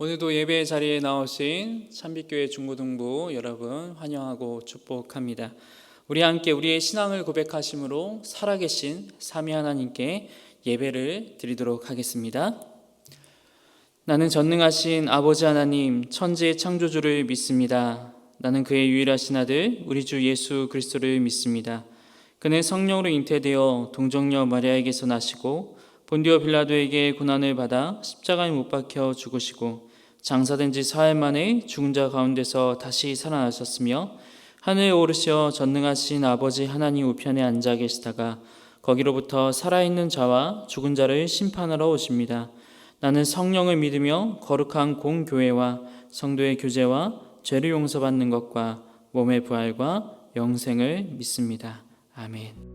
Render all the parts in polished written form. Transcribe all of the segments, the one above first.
오늘도 예배 자리에 나오신 참빛교회 중고등부 여러분 환영하고 축복합니다. 우리 함께 우리의 신앙을 고백하심으로 살아계신 삼위 하나님께 예배를 드리도록 하겠습니다. 나는 전능하신 아버지 하나님 천지의 창조주를 믿습니다. 나는 그의 유일하신 아들 우리 주 예수 그리스도를 믿습니다. 그는 성령으로 잉태되어 동정녀 마리아에게서 나시고 본디오 빌라도에게 고난을 받아 십자가에 못 박혀 죽으시고 장사된 지 사흘 만에 죽은 자 가운데서 다시 살아나셨으며 하늘에 오르셔 전능하신 아버지 하나님 우편에 앉아 계시다가 거기로부터 살아있는 자와 죽은 자를 심판하러 오십니다. 나는 성령을 믿으며 거룩한 공교회와 성도의 교제와 죄를 용서받는 것과 몸의 부활과 영생을 믿습니다. 아멘.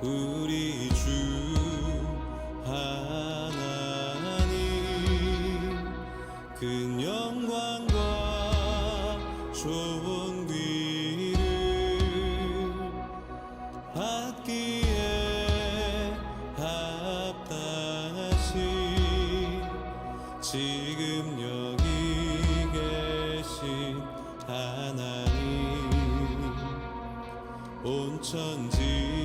우리 주 하나님 큰 영광과 존귀를 받기에 합당하신 지금 여기 계신 하나님 온 천지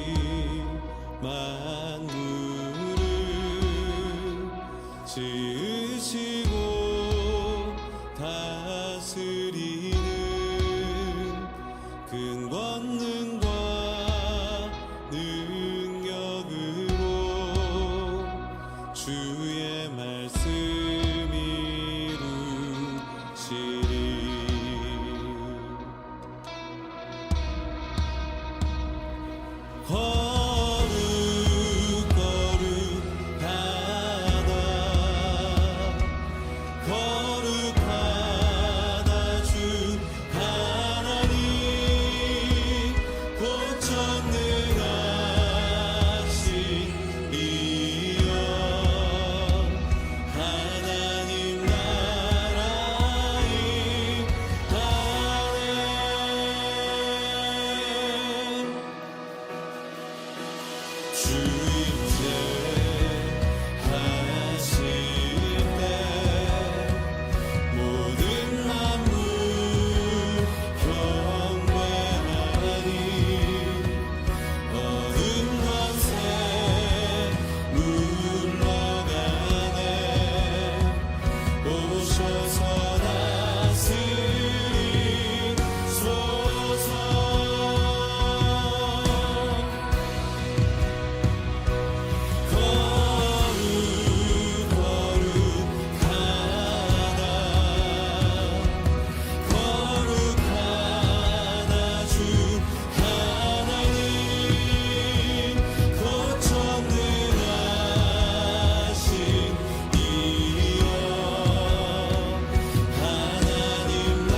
만물을 지으시고 다스리는 큰 권능과 능력으로 주의 말씀 이루시리. 하나님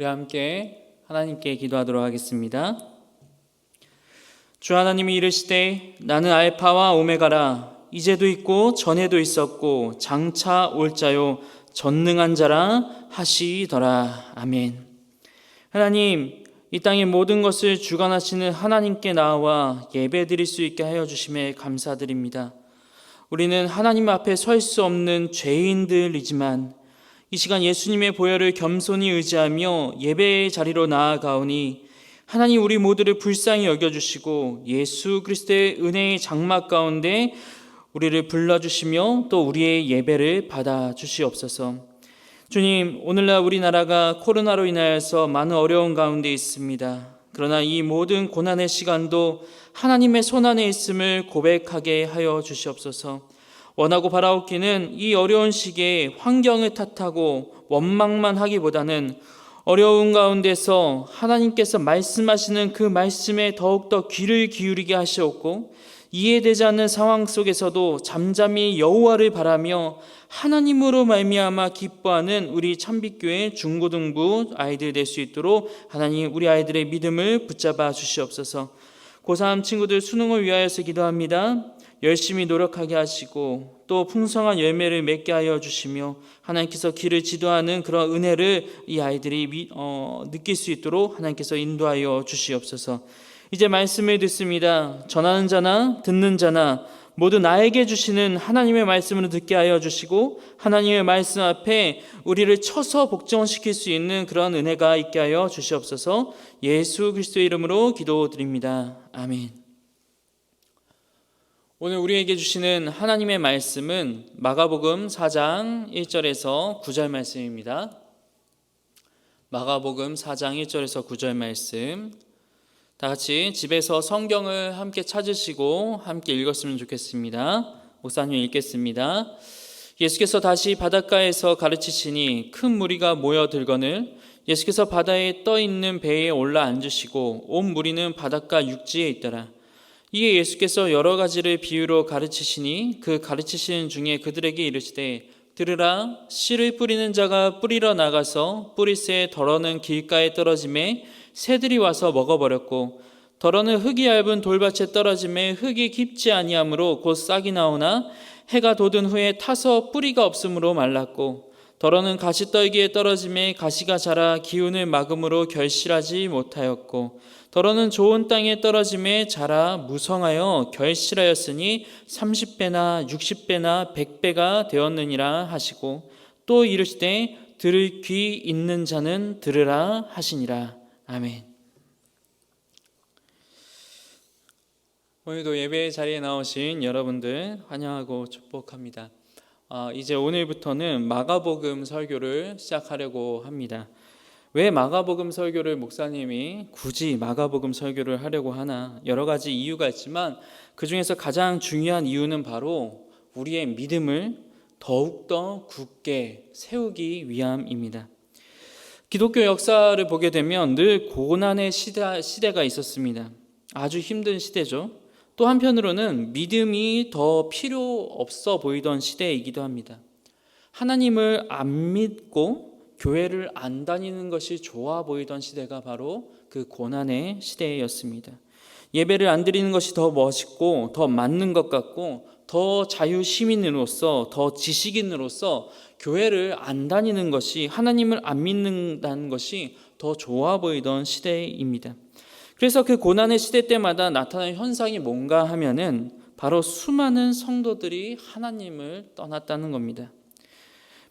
우리 함께 하나님께 기도하도록 하겠습니다. 주 하나님이 이르시되 나는 알파와 오메가라, 이제도 있고 전에도 있었고 장차 올 자요 전능한 자라 하시더라. 아멘. 하나님, 이 땅의 모든 것을 주관하시는 하나님께 나와 예배드릴 수 있게 하여 주심에 감사드립니다. 우리는 하나님 앞에 설 수 없는 죄인들이지만 이 시간 예수님의 보혈을 겸손히 의지하며 예배의 자리로 나아가오니 하나님, 우리 모두를 불쌍히 여겨주시고 예수 그리스도의 은혜의 장막 가운데 우리를 불러주시며 또 우리의 예배를 받아주시옵소서. 주님, 오늘날 우리나라가 코로나로 인하여서 많은 어려운 가운데 있습니다. 그러나 이 모든 고난의 시간도 하나님의 손안에 있음을 고백하게 하여 주시옵소서. 원하고 바라옵기는 이 어려운 시기에 환경을 탓하고 원망만 하기보다는 어려운 가운데서 하나님께서 말씀하시는 그 말씀에 더욱더 귀를 기울이게 하시옵고, 이해되지 않는 상황 속에서도 잠잠히 여호와를 바라며 하나님으로 말미암아 기뻐하는 우리 참빛교회 중고등부 아이들 될 수 있도록 하나님, 우리 아이들의 믿음을 붙잡아 주시옵소서. 고3 친구들 수능을 위하여서 기도합니다. 열심히 노력하게 하시고 또 풍성한 열매를 맺게 하여 주시며 하나님께서 길을 지도하는 그런 은혜를 이 아이들이 느낄 수 있도록 하나님께서 인도하여 주시옵소서. 이제 말씀을 듣습니다. 전하는 자나 듣는 자나 모두 나에게 주시는 하나님의 말씀을 듣게 하여 주시고 하나님의 말씀 앞에 우리를 쳐서 복종시킬 수 있는 그런 은혜가 있게 하여 주시옵소서. 예수 그리스도의 이름으로 기도드립니다. 아멘. 오늘 우리에게 주시는 하나님의 말씀은 마가복음 4장 1절에서 9절 말씀입니다. 마가복음 4장 1절에서 9절 말씀, 다 같이 집에서 성경을 함께 찾으시고 함께 읽었으면 좋겠습니다. 목사님 읽겠습니다. 예수께서 다시 바닷가에서 가르치시니 큰 무리가 모여들거늘 예수께서 바다에 떠 있는 배에 올라 앉으시고 온 무리는 바닷가 육지에 있더라. 이에 예수께서 여러 가지를 비유로 가르치시니 그 가르치시는 중에 그들에게 이르시되, 들으라, 씨를 뿌리는 자가 뿌리러 나가서 뿌리새 덜어는 길가에 떨어짐에 새들이 와서 먹어버렸고, 덜어는 흙이 얇은 돌밭에 떨어짐에 흙이 깊지 아니하므로 곧 싹이 나오나 해가 돋은 후에 타서 뿌리가 없으므로 말랐고, 덜어는 가시떨기에 떨어짐에 가시가 자라 기운을 막음으로 결실하지 못하였고, 덜어는 좋은 땅에 떨어짐에 자라 무성하여 결실하였으니 30배나 60배나 100배가 되었느니라 하시고, 또 이르시되 들을 귀 있는 자는 들으라 하시니라. 아멘. 오늘도 예배 자리에 나오신 여러분들 환영하고 축복합니다. 이제 오늘부터는 마가복음 설교를 시작하려고 합니다. 왜 마가복음 설교를 목사님이 굳이 마가복음 설교를 하려고 하나? 여러 가지 이유가 있지만 그 중에서 가장 중요한 이유는 바로 우리의 믿음을 더욱더 굳게 세우기 위함입니다. 기독교 역사를 보게 되면 늘 고난의 시대가 있었습니다. 아주 힘든 시대죠. 또 한편으로는 믿음이 더 필요 없어 보이던 시대이기도 합니다. 하나님을 안 믿고 교회를 안 다니는 것이 좋아 보이던 시대가 바로 그 고난의 시대였습니다. 예배를 안 드리는 것이 더 멋있고 더 맞는 것 같고 더 자유시민으로서 더 지식인으로서 교회를 안 다니는 것이, 하나님을 안 믿는다는 것이 더 좋아 보이던 시대입니다. 그래서 그 고난의 시대 때마다 나타나는 현상이 뭔가 하면은 바로 수많은 성도들이 하나님을 떠났다는 겁니다.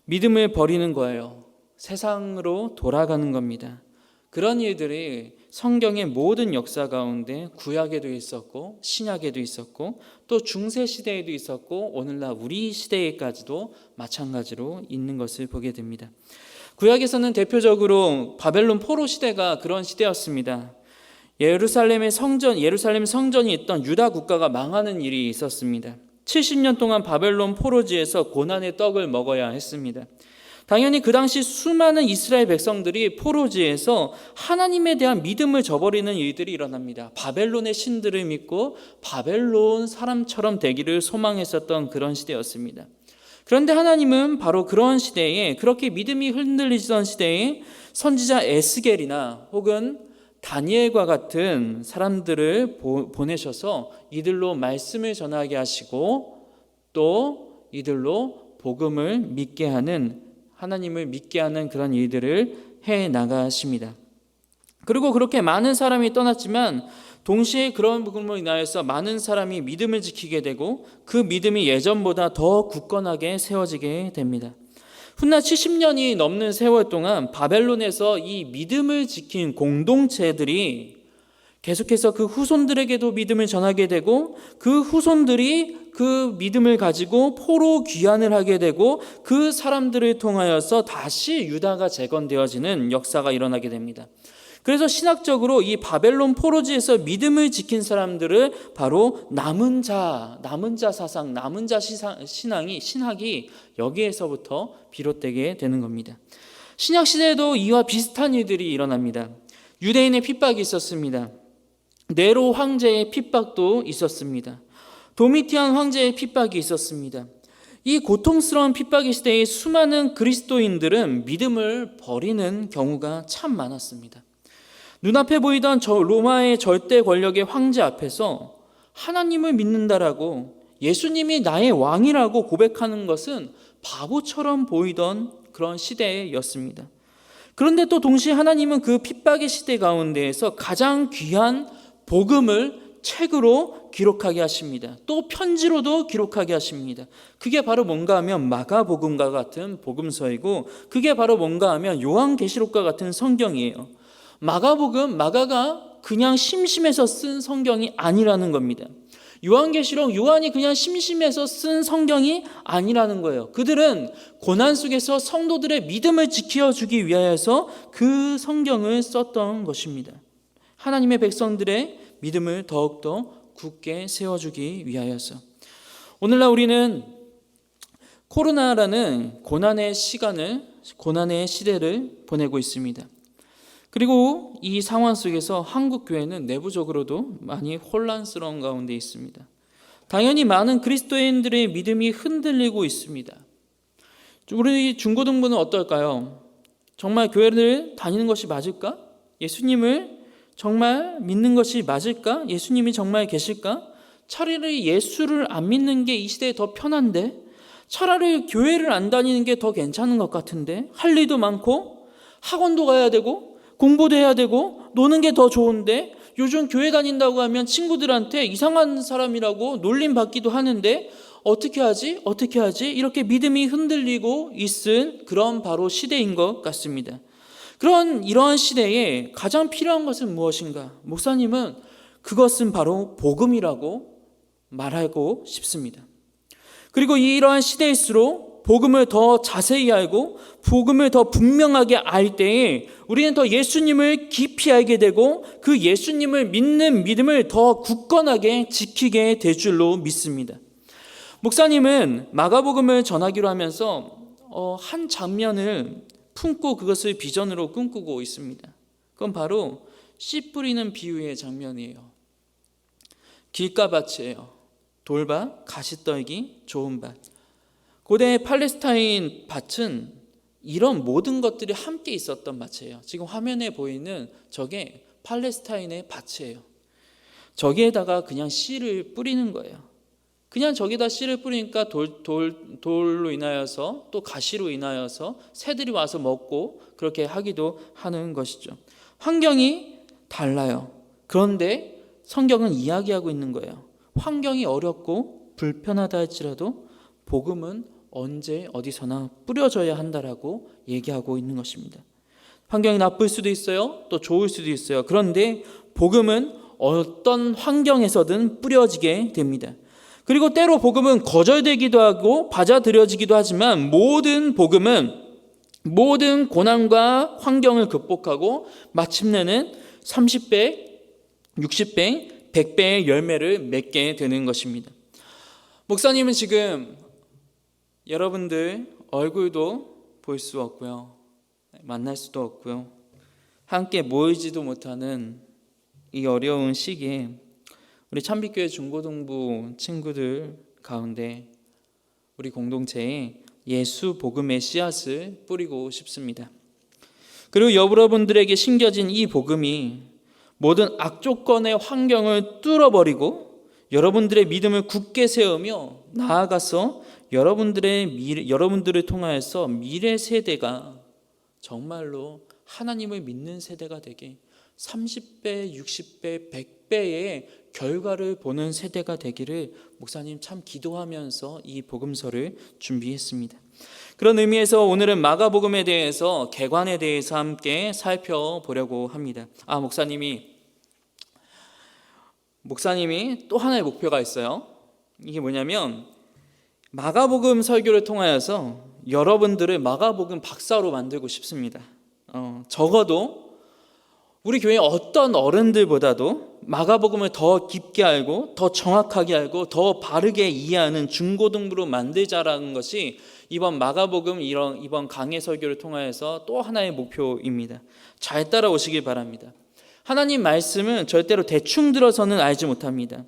믿음을 버리는 거예요. 세상으로 돌아가는 겁니다. 그런 일들이 성경의 모든 역사 가운데 구약에도 있었고 신약에도 있었고 또 중세시대에도 있었고 오늘날 우리 시대에까지도 마찬가지로 있는 것을 보게 됩니다. 구약에서는 대표적으로 바벨론 포로 시대가 그런 시대였습니다. 예루살렘 성전이 있던 유다 국가가 망하는 일이 있었습니다. 70년 동안 바벨론 포로지에서 고난의 떡을 먹어야 했습니다. 당연히 그 당시 수많은 이스라엘 백성들이 포로지에서 하나님에 대한 믿음을 저버리는 일들이 일어납니다. 바벨론의 신들을 믿고 바벨론 사람처럼 되기를 소망했었던 그런 시대였습니다. 그런데 하나님은 바로 그런 시대에, 그렇게 믿음이 흔들리던 시대에 선지자 에스겔이나 혹은 다니엘과 같은 사람들을 보내셔서 이들로 말씀을 전하게 하시고 또 이들로 복음을 믿게 하는, 하나님을 믿게 하는 그런 일들을 해 나가십니다. 그리고 그렇게 많은 사람이 떠났지만 동시에 그런 복음으로 인하여서 많은 사람이 믿음을 지키게 되고 그 믿음이 예전보다 더 굳건하게 세워지게 됩니다. 훗날 70년이 넘는 세월 동안 바벨론에서 이 믿음을 지킨 공동체들이 계속해서 그 후손들에게도 믿음을 전하게 되고 그 후손들이 그 믿음을 가지고 포로 귀환을 하게 되고 그 사람들을 통하여서 다시 유다가 재건되어지는 역사가 일어나게 됩니다. 그래서 신학적으로 이 바벨론 포로지에서 믿음을 지킨 사람들을 바로 남은 자 사상, 남은 자 신학이 여기에서부터 비롯되게 되는 겁니다. 신약 시대에도 이와 비슷한 일들이 일어납니다. 유대인의 핍박이 있었습니다. 네로 황제의 핍박도 있었습니다. 도미티안 황제의 핍박이 있었습니다. 이 고통스러운 핍박의 시대에 수많은 그리스도인들은 믿음을 버리는 경우가 참 많았습니다. 눈앞에 보이던 로마의 절대 권력의 황제 앞에서 하나님을 믿는다라고, 예수님이 나의 왕이라고 고백하는 것은 바보처럼 보이던 그런 시대였습니다. 그런데 또 동시에 하나님은 그 핍박의 시대 가운데에서 가장 귀한 복음을 책으로 기록하게 하십니다. 또 편지로도 기록하게 하십니다. 그게 바로 뭔가 하면 마가복음과 같은 복음서이고, 그게 바로 뭔가 하면 요한계시록과 같은 성경이에요. 마가가 그냥 심심해서 쓴 성경이 아니라는 겁니다. 요한계시록, 요한이 그냥 심심해서 쓴 성경이 아니라는 거예요. 그들은 고난 속에서 성도들의 믿음을 지켜주기 위하여서 그 성경을 썼던 것입니다. 하나님의 백성들의 믿음을 더욱더 굳게 세워주기 위하여서. 오늘날 우리는 코로나라는 고난의 시대를 보내고 있습니다. 그리고 이 상황 속에서 한국 교회는 내부적으로도 많이 혼란스러운 가운데 있습니다. 당연히 많은 그리스도인들의 믿음이 흔들리고 있습니다. 우리 중고등부는 어떨까요? 정말 교회를 다니는 것이 맞을까? 예수님을 정말 믿는 것이 맞을까? 예수님이 정말 계실까? 차라리 예수를 안 믿는 게 이 시대에 더 편한데, 차라리 교회를 안 다니는 게 더 괜찮은 것 같은데, 할 일도 많고 학원도 가야 되고 공부도 해야 되고 노는 게 더 좋은데, 요즘 교회 다닌다고 하면 친구들한테 이상한 사람이라고 놀림받기도 하는데 어떻게 하지? 이렇게 믿음이 흔들리고 있은 그런 바로 시대인 것 같습니다. 이러한 시대에 가장 필요한 것은 무엇인가? 목사님은 그것은 바로 복음이라고 말하고 싶습니다. 그리고 이러한 시대일수록 복음을 더 자세히 알고 복음을 더 분명하게 알 때에 우리는 더 예수님을 깊이 알게 되고 그 예수님을 믿는 믿음을 더 굳건하게 지키게 될 줄로 믿습니다. 목사님은 마가복음을 전하기로 하면서 한 장면을 품고 그것을 비전으로 꿈꾸고 있습니다. 그건 바로 씨 뿌리는 비유의 장면이에요. 길가밭이에요. 돌밭, 가시떨기, 좋은 밭. 고대 팔레스타인 밭은 이런 모든 것들이 함께 있었던 밭이에요. 지금 화면에 보이는 저게 팔레스타인의 밭이에요. 저기에다가 그냥 씨를 뿌리는 거예요. 그냥 저기다 씨를 뿌리니까 돌로 인하여서 또 가시로 인하여서 새들이 와서 먹고 그렇게 하기도 하는 것이죠. 환경이 달라요. 그런데 성경은 이야기하고 있는 거예요. 환경이 어렵고 불편하다 할지라도 복음은 언제 어디서나 뿌려져야 한다라고 얘기하고 있는 것입니다. 환경이 나쁠 수도 있어요. 또 좋을 수도 있어요. 그런데 복음은 어떤 환경에서든 뿌려지게 됩니다. 그리고 때로 복음은 거절되기도 하고 받아들여지기도 하지만 모든 복음은 모든 고난과 환경을 극복하고 마침내는 30배, 60배, 100배의 열매를 맺게 되는 것입니다. 목사님은 지금 여러분들 얼굴도 볼 수 없고요. 만날 수도 없고요. 함께 모이지도 못하는 이 어려운 시기에 우리 참빛교회 중고등부 친구들 가운데 우리 공동체에 예수 복음의 씨앗을 뿌리고 싶습니다. 그리고 여러분들에게 심겨진 이 복음이 모든 악조건의 환경을 뚫어버리고 여러분들의 믿음을 굳게 세우며 나아가서 여러분들을 통하여서 미래 세대가 정말로 하나님을 믿는 세대가 되게 30배, 60배, 100배의 결과를 보는 세대가 되기를 목사님 참 기도하면서 이 복음서를 준비했습니다. 그런 의미에서 오늘은 마가복음에 대해서 개관에 대해서 함께 살펴보려고 합니다. 목사님이 또 하나의 목표가 있어요. 이게 뭐냐면 마가복음 설교를 통하여서 여러분들을 마가복음 박사로 만들고 싶습니다. 적어도 우리 교회 어떤 어른들보다도 마가복음을 더 깊게 알고 더 정확하게 알고 더 바르게 이해하는 중고등부로 만들자라는 것이 이번 마가복음 이번 강해 설교를 통하여서 또 하나의 목표입니다. 잘 따라오시길 바랍니다. 하나님 말씀은 절대로 대충 들어서는 알지 못합니다.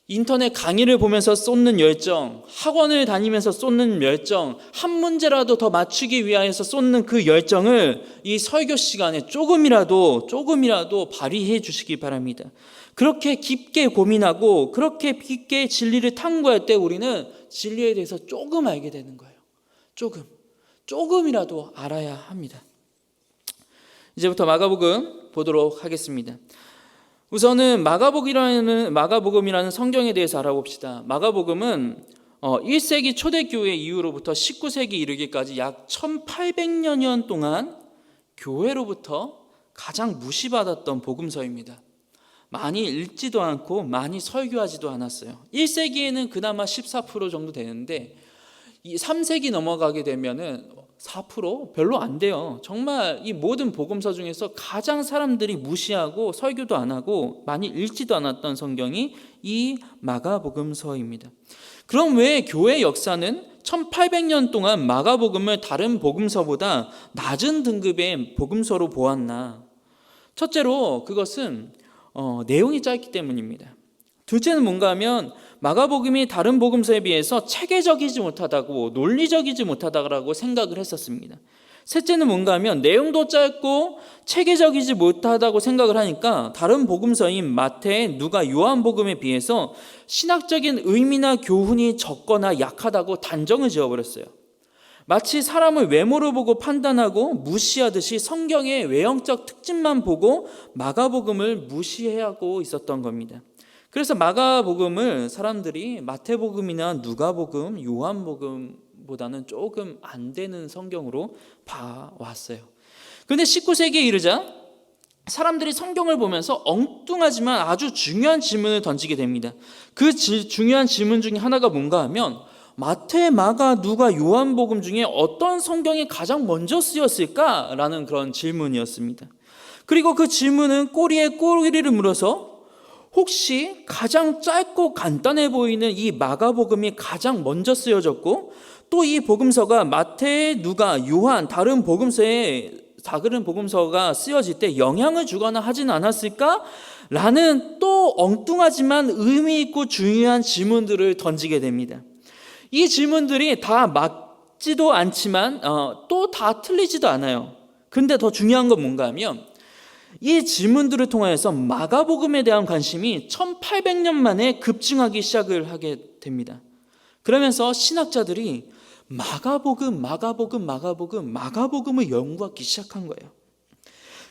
인터넷 강의를 보면서 쏟는 열정, 학원을 다니면서 쏟는 열정, 한 문제라도 더 맞추기 위하여서 쏟는 그 열정을 이 설교 시간에 조금이라도 발휘해 주시기 바랍니다. 그렇게 깊게 고민하고 그렇게 깊게 진리를 탐구할 때 우리는 진리에 대해서 조금 알게 되는 거예요. 조금이라도 알아야 합니다. 이제부터 마가복음 보도록 하겠습니다. 우선은 마가복음이라는 성경에 대해서 알아봅시다. 마가복음은 1세기 초대교회 이후로부터 19세기 이르기까지 약 1800여 년 동안 교회로부터 가장 무시받았던 복음서입니다. 많이 읽지도 않고 많이 설교하지도 않았어요. 1세기에는 그나마 14% 정도 되는데 3세기 넘어가게 되면은 4% 별로 안 돼요. 정말 이 모든 복음서 중에서 가장 사람들이 무시하고 설교도 안 하고 많이 읽지도 않았던 성경이 이 마가복음서입니다. 그럼 왜 교회 역사는 1800년 동안 마가복음을 다른 복음서보다 낮은 등급의 복음서로 보았나? 첫째로 그것은 내용이 짧기 때문입니다. 둘째는 뭔가 하면 마가복음이 다른 복음서에 비해서 체계적이지 못하다고 논리적이지 못하다고 생각을 했었습니다. 셋째는 뭔가 하면 내용도 짧고 체계적이지 못하다고 생각을 하니까 다른 복음서인 마태, 누가, 요한복음에 비해서 신학적인 의미나 교훈이 적거나 약하다고 단정을 지어버렸어요. 마치 사람을 외모로 보고 판단하고 무시하듯이 성경의 외형적 특징만 보고 마가복음을 무시하고 있었던 겁니다. 그래서 마가복음을 사람들이 마태복음이나 누가복음, 요한복음보다는 조금 안 되는 성경으로 봐왔어요. 그런데 19세기에 이르자 사람들이 성경을 보면서 엉뚱하지만 아주 중요한 질문을 던지게 됩니다. 그 중요한 질문 중에 하나가 뭔가 하면 마태, 마가, 누가, 요한복음 중에 어떤 성경이 가장 먼저 쓰였을까라는 그런 질문이었습니다. 그리고 그 질문은 꼬리에 꼬리를 물어서 혹시 가장 짧고 간단해 보이는 이 마가복음이 가장 먼저 쓰여졌고 또 이 복음서가 마태, 누가, 요한 다른 복음서가 쓰여질 때 영향을 주거나 하진 않았을까? 라는 또 엉뚱하지만 의미 있고 중요한 질문들을 던지게 됩니다. 이 질문들이 다 맞지도 않지만 또 다 틀리지도 않아요. 근데 더 중요한 건 뭔가 하면 이 질문들을 통해서 마가복음에 대한 관심이 1800년 만에 급증하기 시작을 하게 됩니다. 그러면서 신학자들이 마가복음을 연구하기 시작한 거예요.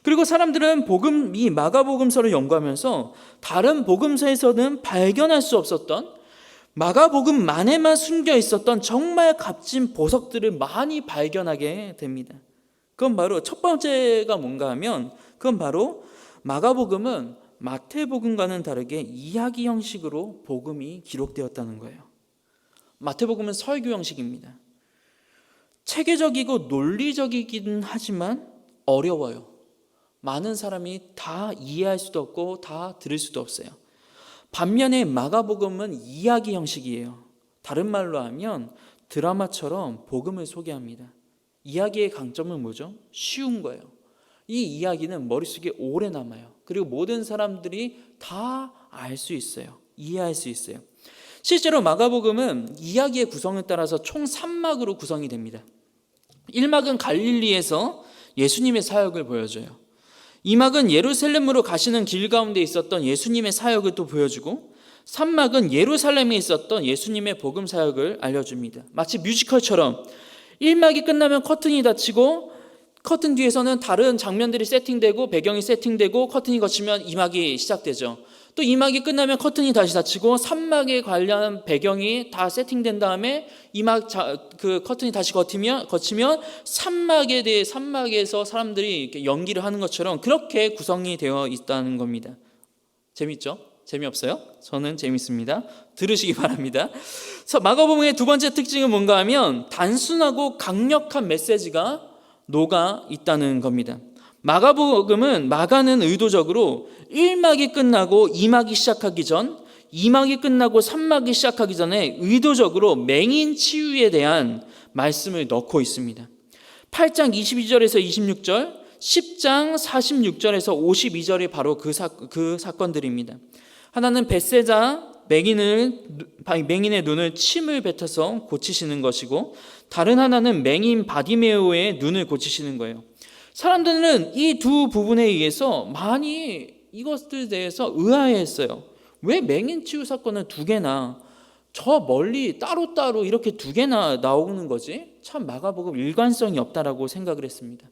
그리고 사람들은 이 마가복음서를 연구하면서 다른 복음서에서는 발견할 수 없었던 마가복음만에만 숨겨 있었던 정말 값진 보석들을 많이 발견하게 됩니다. 그건 바로 첫 번째가 뭔가 하면 그건 바로 마가복음은 마태복음과는 다르게 이야기 형식으로 복음이 기록되었다는 거예요. 마태복음은 설교 형식입니다. 체계적이고 논리적이긴 하지만 어려워요. 많은 사람이 다 이해할 수도 없고 다 들을 수도 없어요. 반면에 마가복음은 이야기 형식이에요. 다른 말로 하면 드라마처럼 복음을 소개합니다. 이야기의 강점은 뭐죠? 쉬운 거예요. 이 이야기는 머릿속에 오래 남아요. 그리고 모든 사람들이 다 알 수 있어요. 이해할 수 있어요. 실제로 마가복음은 이야기의 구성에 따라서 총 3막으로 구성이 됩니다. 1막은 갈릴리에서 예수님의 사역을 보여줘요. 2막은 예루살렘으로 가시는 길 가운데 있었던 예수님의 사역을 또 보여주고, 3막은 예루살렘에 있었던 예수님의 복음 사역을 알려줍니다. 마치 뮤지컬처럼 1막이 끝나면 커튼이 닫히고, 커튼 뒤에서는 다른 장면들이 세팅되고 배경이 세팅되고 커튼이 거치면 2막이 시작되죠. 또 2막이 끝나면 커튼이 다시 닫히고 3막에 관련한 배경이 다 세팅된 다음에 2막 그 커튼이 다시 거치면 3막에서 사람들이 이렇게 연기를 하는 것처럼 그렇게 구성이 되어 있다는 겁니다. 재밌죠? 재미없어요? 저는 재밌습니다. 들으시기 바랍니다. 그래서 마가복음의 두 번째 특징은 뭔가 하면 단순하고 강력한 메시지가 녹아 있다는 겁니다. 마가는 의도적으로 1막이 끝나고 2막이 시작하기 전, 2막이 끝나고 3막이 시작하기 전에 의도적으로 맹인 치유에 대한 말씀을 넣고 있습니다. 8장 22절에서 26절, 10장 46절에서 52절이 바로 그 사건들입니다. 하나는 벳세다 맹인의 눈을 침을 뱉어서 고치시는 것이고, 다른 하나는 맹인 바디메오의 눈을 고치시는 거예요. 사람들은 이 두 부분에 의해서 많이 이것들에 대해서 의아해했어요. 왜 맹인 치유 사건은 두 개나 저 멀리 따로따로 이렇게 두 개나 나오는 거지? 참 마가복음 일관성이 없다라고 생각을 했습니다.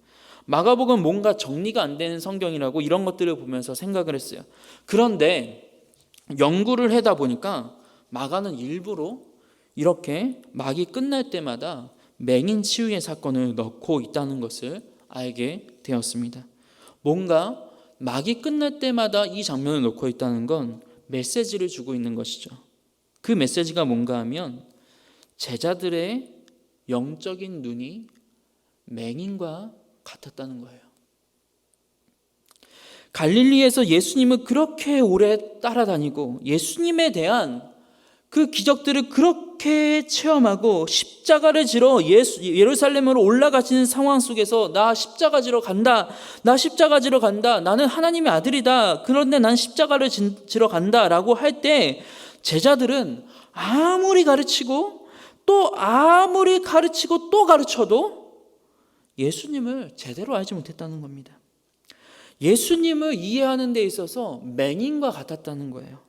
마가복음 뭔가 정리가 안 되는 성경이라고 이런 것들을 보면서 생각을 했어요. 그런데 연구를 하다 보니까 마가는 일부러 이렇게 막이 끝날 때마다 맹인 치유의 사건을 넣고 있다는 것을 알게 되었습니다. 뭔가 막이 끝날 때마다 이 장면을 놓고 있다는 건 메시지를 주고 있는 것이죠. 그 메시지가 뭔가 하면 제자들의 영적인 눈이 맹인과 같았다는 거예요. 갈릴리에서 예수님을 그렇게 오래 따라다니고 예수님에 대한 그 기적들을 그렇게 체험하고 십자가를 지러 예루살렘으로 올라가시는 상황 속에서 나 십자가 지러 간다. 나는 하나님의 아들이다. 그런데 난 십자가를 지러 간다 라고 할 때 제자들은 아무리 가르치고 또 가르쳐도 예수님을 제대로 알지 못했다는 겁니다. 예수님을 이해하는 데 있어서 맹인과 같았다는 거예요.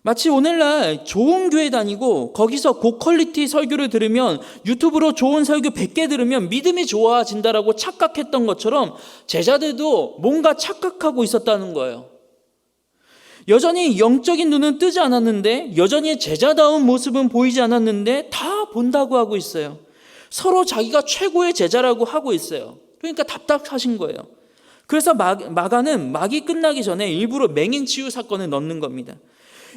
마치 오늘날 좋은 교회 다니고 거기서 고퀄리티 설교를 들으면, 유튜브로 좋은 설교 100개 들으면 믿음이 좋아진다라고 착각했던 것처럼 제자들도 뭔가 착각하고 있었다는 거예요. 여전히 영적인 눈은 뜨지 않았는데, 여전히 제자다운 모습은 보이지 않았는데 다 본다고 하고 있어요. 서로 자기가 최고의 제자라고 하고 있어요. 그러니까 답답하신 거예요. 그래서 마가는 막이 끝나기 전에 일부러 맹인 치유 사건을 넣는 겁니다.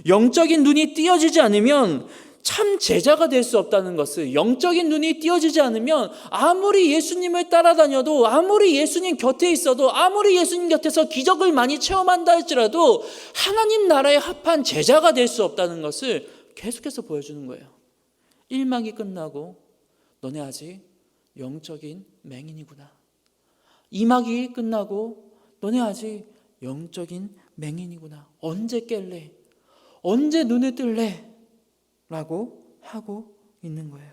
영적인 눈이 띄어지지 않으면 참 제자가 될 수 없다는 것을, 영적인 눈이 띄어지지 않으면 아무리 예수님을 따라다녀도, 아무리 예수님 곁에 있어도, 아무리 예수님 곁에서 기적을 많이 체험한다 할지라도 하나님 나라에 합한 제자가 될 수 없다는 것을 계속해서 보여주는 거예요. 1막이 끝나고 너네 아직 영적인 맹인이구나. 2막이 끝나고 너네 아직 영적인 맹인이구나. 언제 깰래? 언제 눈을 뜰래? 라고 하고 있는 거예요.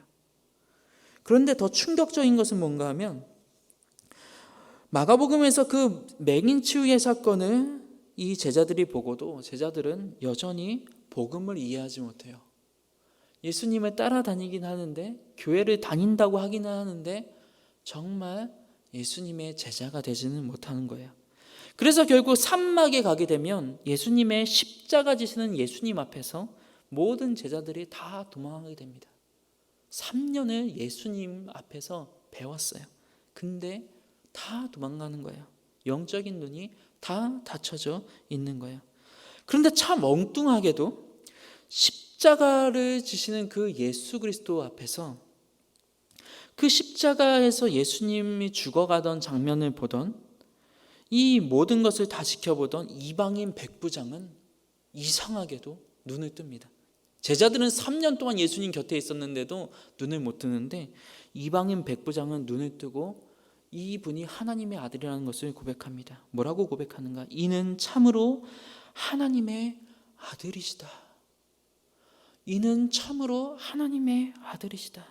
그런데 더 충격적인 것은 뭔가 하면 마가복음에서 그 맹인 치유의 사건을 이 제자들이 보고도 제자들은 여전히 복음을 이해하지 못해요. 예수님을 따라다니긴 하는데, 교회를 다닌다고 하기는 하는데 정말 예수님의 제자가 되지는 못하는 거예요. 그래서 결국 3막에 가게 되면 예수님의 십자가 지시는 예수님 앞에서 모든 제자들이 다 도망하게 됩니다. 3년을 예수님 앞에서 배웠어요. 근데 다 도망가는 거예요. 영적인 눈이 다 닫혀져 있는 거예요. 그런데 참 엉뚱하게도 십자가를 지시는 그 예수 그리스도 앞에서, 그 십자가에서 예수님이 죽어가던 장면을 보던, 이 모든 것을 다 지켜보던 이방인 백부장은 이상하게도 눈을 뜹니다. 제자들은 3년 동안 예수님 곁에 있었는데도 눈을 못 뜨는데 이방인 백부장은 눈을 뜨고 이분이 하나님의 아들이라는 것을 고백합니다. 뭐라고 고백하는가? 이는 참으로 하나님의 아들이시다. 이는 참으로 하나님의 아들이시다.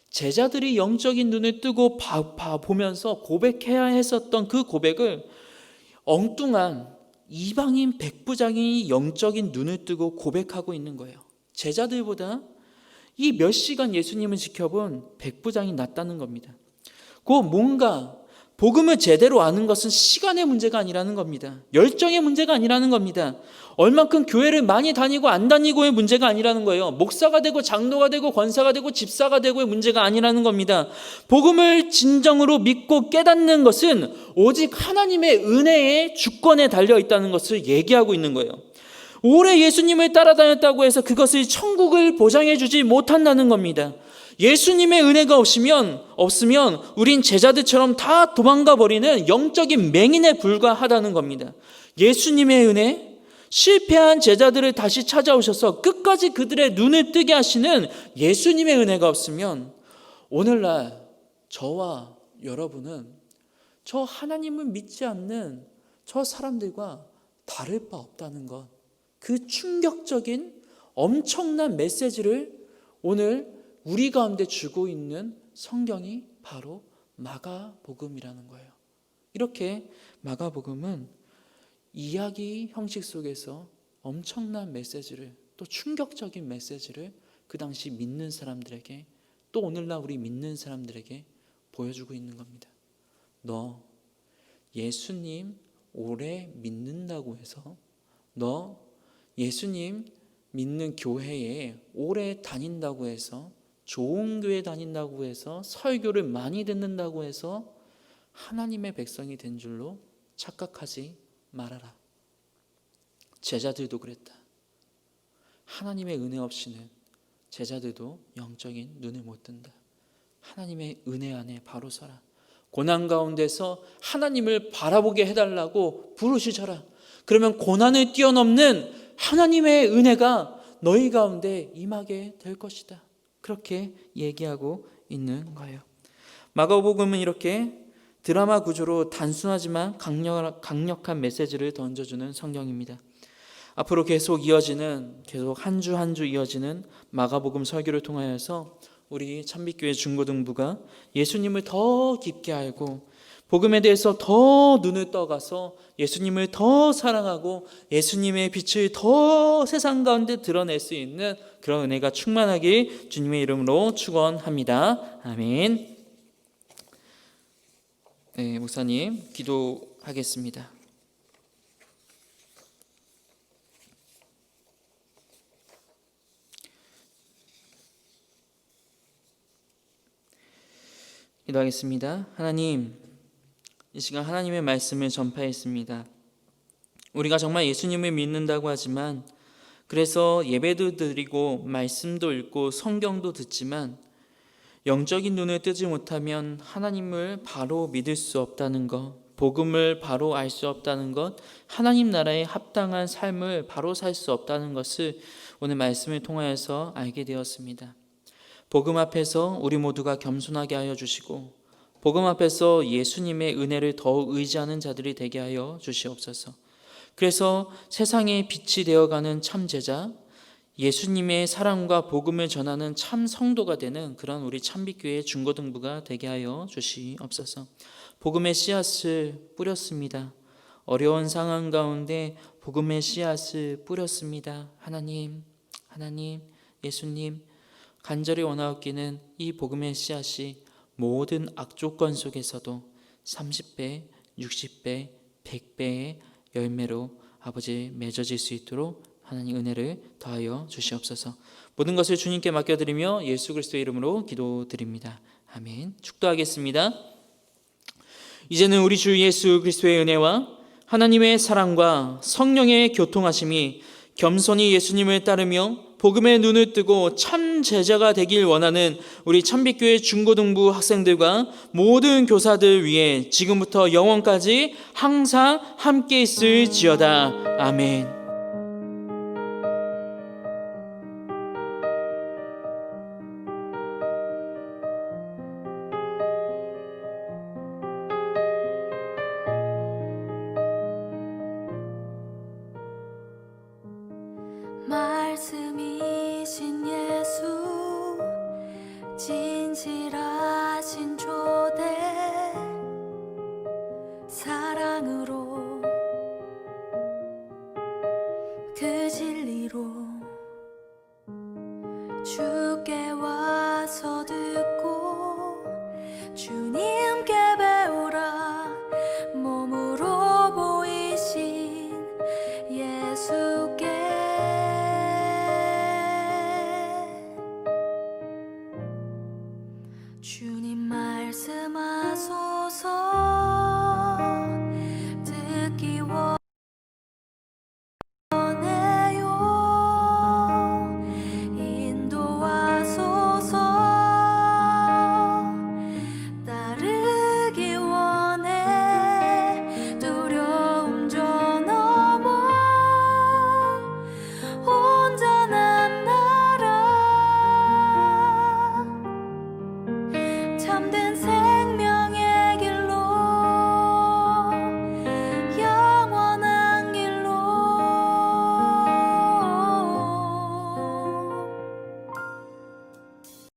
제자들이 영적인 눈을 뜨고 보면서 고백해야 했었던 그 고백을 엉뚱한 이방인 백부장이 영적인 눈을 뜨고 고백하고 있는 거예요. 제자들보다 이 몇 시간 예수님을 지켜본 백부장이 낫다는 겁니다. 뭔가 복음을 제대로 아는 것은 시간의 문제가 아니라는 겁니다. 열정의 문제가 아니라는 겁니다. 얼만큼 교회를 많이 다니고 안 다니고의 문제가 아니라는 거예요. 목사가 되고 장로가 되고 권사가 되고 집사가 되고의 문제가 아니라는 겁니다. 복음을 진정으로 믿고 깨닫는 것은 오직 하나님의 은혜의 주권에 달려 있다는 것을 얘기하고 있는 거예요. 오래 예수님을 따라다녔다고 해서 그것을 천국을 보장해 주지 못한다는 겁니다. 예수님의 은혜가 없으면 우린 제자들처럼 다 도망가 버리는 영적인 맹인에 불과하다는 겁니다. 예수님의 은혜, 실패한 제자들을 다시 찾아오셔서 끝까지 그들의 눈을 뜨게 하시는 예수님의 은혜가 없으면 오늘날 저와 여러분은 저 하나님을 믿지 않는 저 사람들과 다를 바 없다는 것, 그 충격적인 엄청난 메시지를 오늘 우리 가운데 주고 있는 성경이 바로 마가복음이라는 거예요. 이렇게 마가복음은 이야기 형식 속에서 엄청난 메시지를, 또 충격적인 메시지를 그 당시 믿는 사람들에게, 또 오늘날 우리 믿는 사람들에게 보여주고 있는 겁니다. 너 예수님 오래 믿는다고 해서, 너 예수님 믿는 교회에 오래 다닌다고 해서, 좋은 교회 다닌다고 해서, 설교를 많이 듣는다고 해서 하나님의 백성이 된 줄로 착각하지 말아라. 제자들도 그랬다. 하나님의 은혜 없이는 제자들도 영적인 눈을 못 뜬다. 하나님의 은혜 안에 바로 서라. 고난 가운데서 하나님을 바라보게 해달라고 부르시져라. 그러면 고난을 뛰어넘는 하나님의 은혜가 너희 가운데 임하게 될 것이다. 그렇게 얘기하고 있는 거예요. 마가복음은 이렇게 드라마 구조로 단순하지만 강력한 메시지를 던져주는 성경입니다. 앞으로 계속 한 주 한 주 이어지는 마가복음 설교를 통하여서 우리 참빛교회 중고등부가 예수님을 더 깊게 알고 복음에 대해서 더 눈을 떠가서 예수님을 더 사랑하고 예수님의 빛을 더 세상 가운데 드러낼 수 있는 그런 은혜가 충만하길 주님의 이름으로 축원합니다. 아멘. 네, 목사님 기도하겠습니다. 기도하겠습니다. 하나님, 이 시간 하나님의 말씀을 전파했습니다. 우리가 정말 예수님을 믿는다고 하지만, 그래서 예배도 드리고 말씀도 읽고 성경도 듣지만 영적인 눈을 뜨지 못하면 하나님을 바로 믿을 수 없다는 것, 복음을 바로 알 수 없다는 것, 하나님 나라에 합당한 삶을 바로 살 수 없다는 것을 오늘 말씀을 통하여서 알게 되었습니다. 복음 앞에서 우리 모두가 겸손하게 하여 주시고, 복음 앞에서 예수님의 은혜를 더욱 의지하는 자들이 되게 하여 주시옵소서. 그래서 세상의 빛이 되어가는 참 제자, 예수님의 사랑과 복음을 전하는 참 성도가 되는 그런 우리 참빛교회 중고등부가 되게 하여 주시옵소서. 복음의 씨앗을 뿌렸습니다. 어려운 상황 가운데 복음의 씨앗을 뿌렸습니다. 하나님, 예수님, 간절히 원하옵기는 이 복음의 씨앗이 모든 악조건 속에서도 30배, 60배, 100배의 열매로 아버지 맺어질 수 있도록 하나님 은혜를 더하여 주시옵소서. 모든 것을 주님께 맡겨드리며 예수 그리스도의 이름으로 기도드립니다. 아멘. 축도하겠습니다. 이제는 우리 주 예수 그리스도의 은혜와 하나님의 사랑과 성령의 교통하심이 겸손히 예수님을 따르며 복음의 눈을 뜨고 참 제자가 되길 원하는 우리 참빛교회 중고등부 학생들과 모든 교사들 위해 지금부터 영원까지 항상 함께 있을지어다. 아멘. 말 말씀이신 예수 진실하신 초대 사랑으로 그 진리로